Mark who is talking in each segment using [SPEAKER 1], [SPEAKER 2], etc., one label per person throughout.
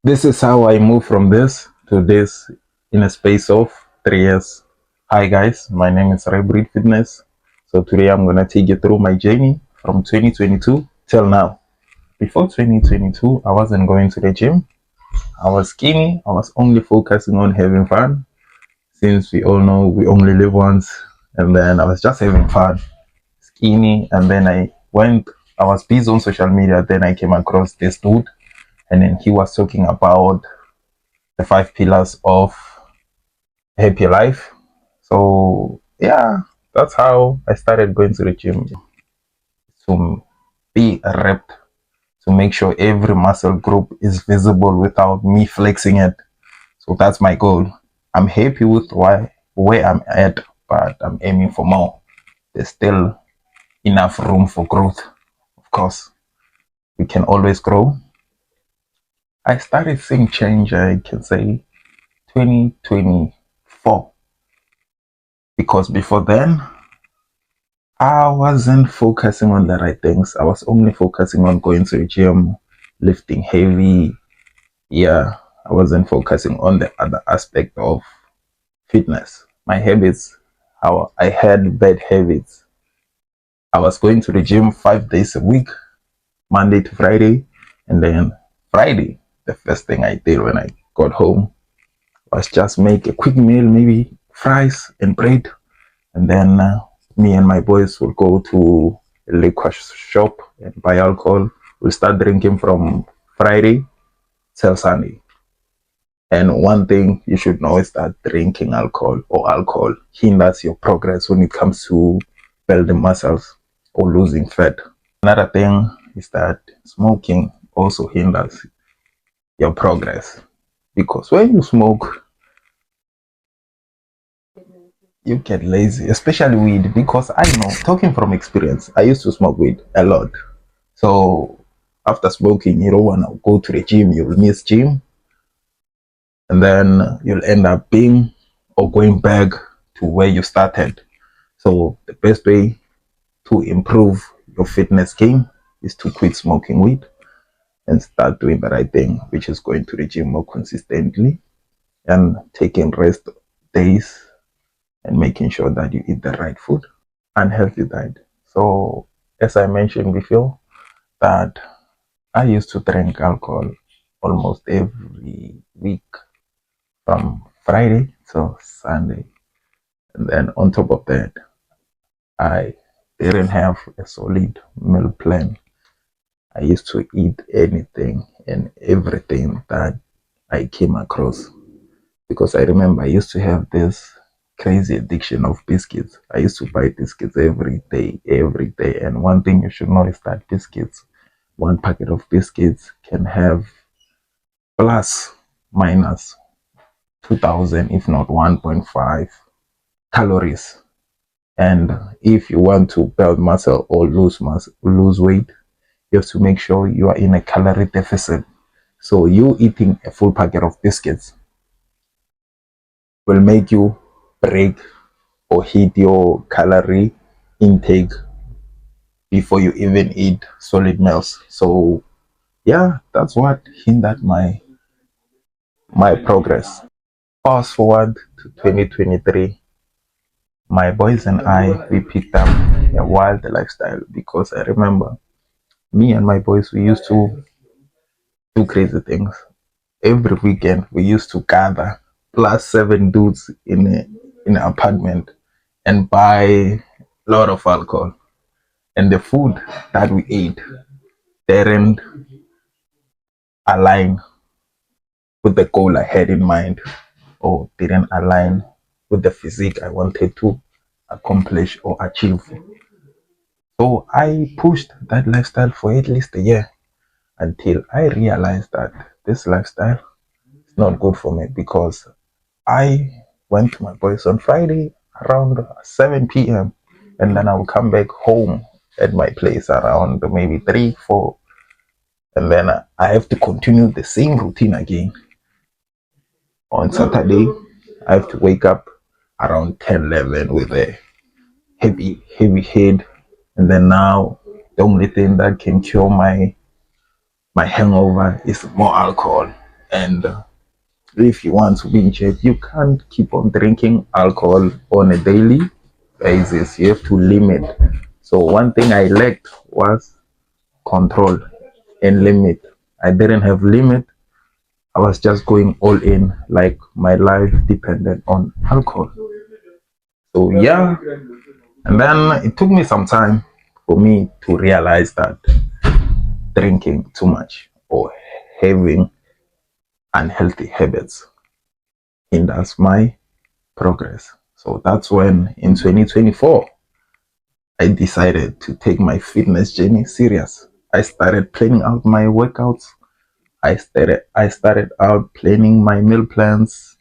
[SPEAKER 1] This is how I move from this to this in a space of 3 years. Hi guys, my name is Rebreed Fitness. So today I'm gonna take you through my journey from 2022 till now. Before 2022, I wasn't going to the gym. I was skinny. I was only focusing on having fun. Since we all know we only live once, and then I was just having fun, skinny, and then I was busy on social media. Then I came across this dude, and then he was talking about the 5 pillars of a happy life. So yeah, that's how I started going to the gym to be ripped, to make sure every muscle group is visible without me flexing it. So that's my goal. I'm happy with where I'm at, but I'm aiming for more. There's still enough room for growth. Of course, we can always grow. I started seeing change, I can say 2024, because before then I wasn't focusing on the right things. I was only focusing on going to the gym, lifting heavy. Yeah, I wasn't focusing on the other aspect of fitness. My habits, how I had bad habits. I was going to the gym 5 days a week, Monday to Friday, and then Friday, the first thing I did when I got home was just make a quick meal, maybe fries and bread, and then me and my boys will go to a liquor shop and buy alcohol. We'll start drinking from Friday till Sunday. And one thing you should know is that drinking alcohol hinders your progress when it comes to building muscles or losing fat. Another thing is that smoking also hinders your progress, because when you smoke, you get lazy, especially weed. Because I know, talking from experience, I used to smoke weed a lot. So after smoking, you don't want to go to the gym, you'll miss gym, and then you'll end up being or going back to where you started. So the best way to improve your fitness game is to quit smoking weed and start doing the right thing, which is going to the gym more consistently and taking rest days and making sure that you eat the right food and healthy diet. So as I mentioned before, that I used to drink alcohol almost every week from Friday to Sunday. And then on top of that, I didn't have a solid meal plan. I used to eat anything and everything that I came across, because I remember I used to have this crazy addiction of biscuits. I used to buy biscuits every day. And one thing you should know is that biscuits, one packet of biscuits can have plus minus 2000, if not 1.5 calories. And if you want to build muscle or lose weight, you have to make sure you are in a calorie deficit. So you eating a full packet of biscuits will make you break or hit your calorie intake before you even eat solid meals. So yeah, that's what hindered my progress. Fast forward to 2023, my boys and I, we picked up a wild lifestyle, because I remember me and my boys, we used to do crazy things. Every weekend we used to gather plus 7 dudes in an apartment and buy a lot of alcohol. And the food that we ate didn't align with the goal I had in mind, or didn't align with the physique I wanted to accomplish or achieve. So I pushed that lifestyle for at least a year, until I realized that this lifestyle is not good for me, because I went to my boys on Friday around 7 p.m. and then I will come back home at my place around maybe 3, 4, and then I have to continue the same routine again. On Saturday, I have to wake up around 10, 11 with a heavy head, and then now the only thing that can cure my hangover is more alcohol. And if you want to be in shape, you can't keep on drinking alcohol on a daily basis. You have to limit. So one thing I lacked was control and limit. I didn't have limit. I was just going all in, like my life depended on alcohol. So yeah, and then it took me some time for me to realize that drinking too much or having unhealthy habits hinders my progress. So that's when in 2024 I decided to take my fitness journey serious. I started planning out my workouts. I started out planning my meal plans.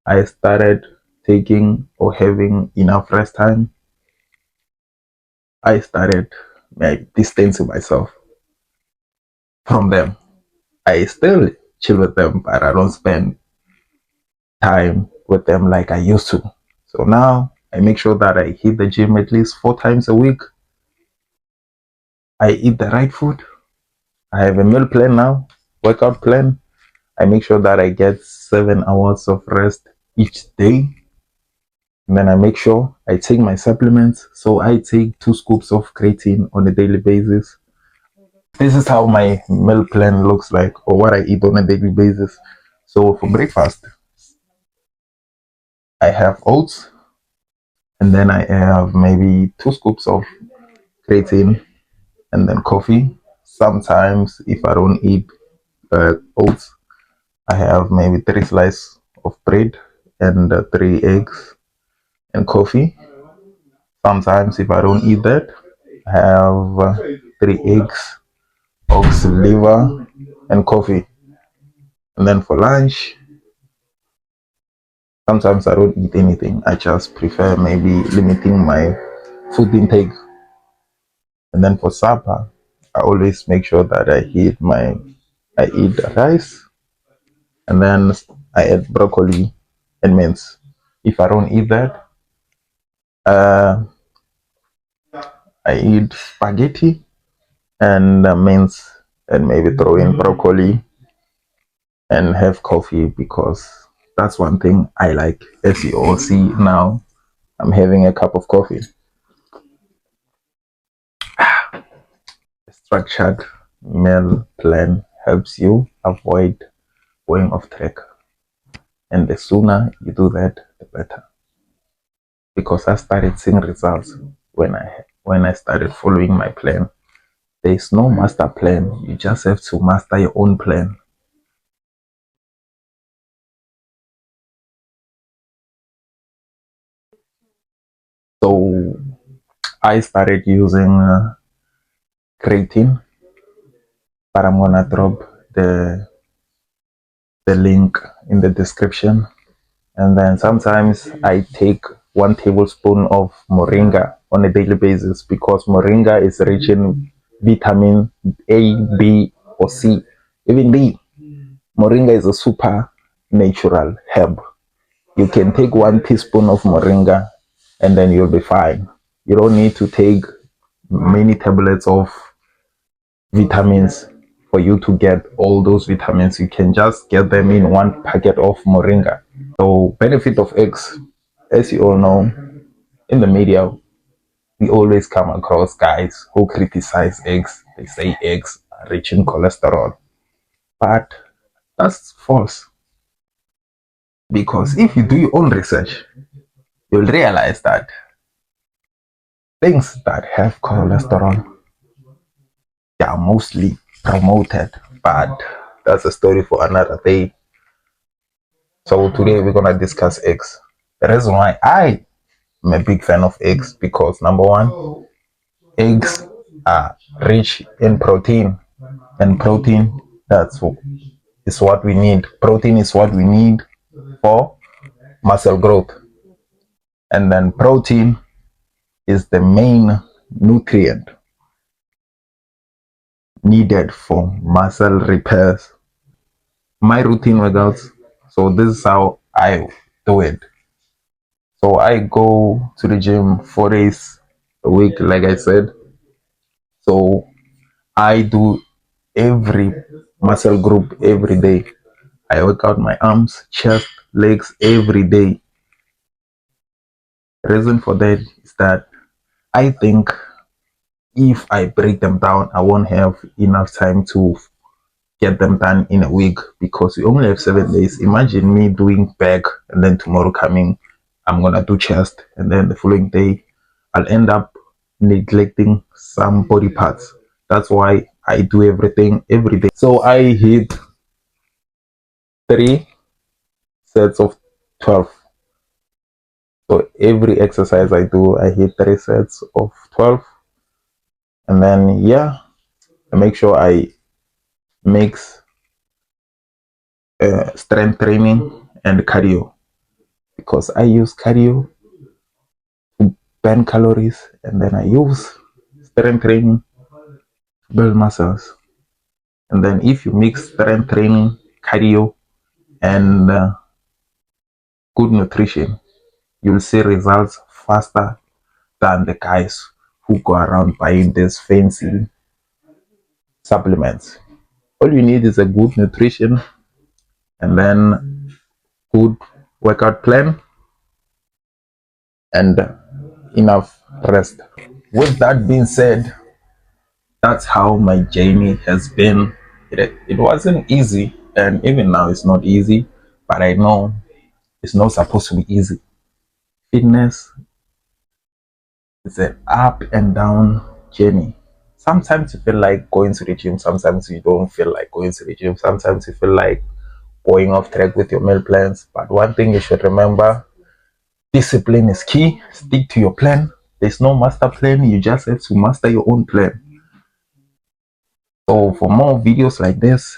[SPEAKER 1] I started taking or having enough rest time. I started like distancing myself from them. I still chill with them, but I don't spend time with them like I used to. So now I make sure that I hit the gym at least 4 times a week. I eat the right food. I have a meal plan now, workout plan. I make sure that I get 7 hours of rest each day. And then I make sure I take my supplements. So I take 2 scoops of creatine on a daily basis. This is how my meal plan looks like, or what I eat on a daily basis. So for breakfast, I have oats, and then I have maybe 2 scoops of creatine, and then coffee. Sometimes, if I don't eat oats, I have maybe 3 slices of bread and 3 eggs and coffee. Sometimes, if I don't eat that, I have 3 eggs, ox liver, and coffee. And then for lunch, sometimes I don't eat anything. I just prefer maybe limiting my food intake. And then for supper, I always make sure that I eat rice, and then I add broccoli and mince. If I don't eat that, uh, I eat spaghetti and mince, and maybe throw in broccoli and have coffee, because that's one thing I like. As you all see now, I'm having a cup of coffee. A structured meal plan helps you avoid going off track, and the sooner you do that, the better. Because I started seeing results when I started following my plan. There is no master plan. You just have to master your own plan. So I started using creatine, but I'm gonna drop the link in the description. And then sometimes I take 1 tablespoon of moringa on a daily basis, because moringa is rich in vitamin A, B, or C, even D. Moringa is a super natural herb. You can take 1 teaspoon of moringa and then you'll be fine. You don't need to take many tablets of vitamins for you to get all those vitamins. You can just get them in 1 packet of moringa. So, benefit of eggs, as you all know, in the media, we always come across guys who criticize eggs. They say eggs are rich in cholesterol, but that's false. Because if you do your own research, you'll realize that things that have cholesterol, they are mostly promoted, but that's a story for another day. So today we're gonna discuss eggs. The reason why I am a big fan of eggs, because number one, eggs are rich in protein, and protein is what we need. Protein is what we need for muscle growth, and then protein is the main nutrient needed for muscle repairs. My routine workouts. So this is how I do it. So I go to the gym 4 days a week, like I said. So I do every muscle group every day. I work out my arms, chest, legs every day. Reason for that is that I think if I break them down, I won't have enough time to get them done in a week because we only have 7 days. Imagine me doing back and then tomorrow coming, I'm gonna do chest, and then the following day, I'll end up neglecting some body parts. That's why I do everything every day. So I hit 3 sets of 12. So every exercise I do, I hit 3 sets of 12. And then, yeah, I make sure I mix strength training and cardio because I use cardio to burn calories and then I use strength training to build muscles. And then if you mix strength training, cardio, and good nutrition, you'll see results faster than the guys who go around buying these fancy supplements. All you need is a good nutrition and then good workout plan and enough rest. With that being said, that's how my journey has been. It wasn't easy, and even now it's not easy, but I know it's not supposed to be easy. Fitness is an up and down journey. Sometimes you feel like going to the gym, sometimes you don't feel like going to the gym, sometimes you feel like going off track with your meal plans. But one thing you should remember, discipline is key. Stick to your plan. There's no master plan, you just have to master your own plan. So for more videos like this,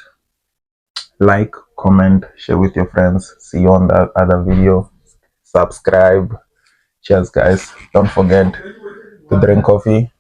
[SPEAKER 1] like, comment, share with your friends. See you on that other video. Subscribe. Cheers, guys. Don't forget to drink coffee.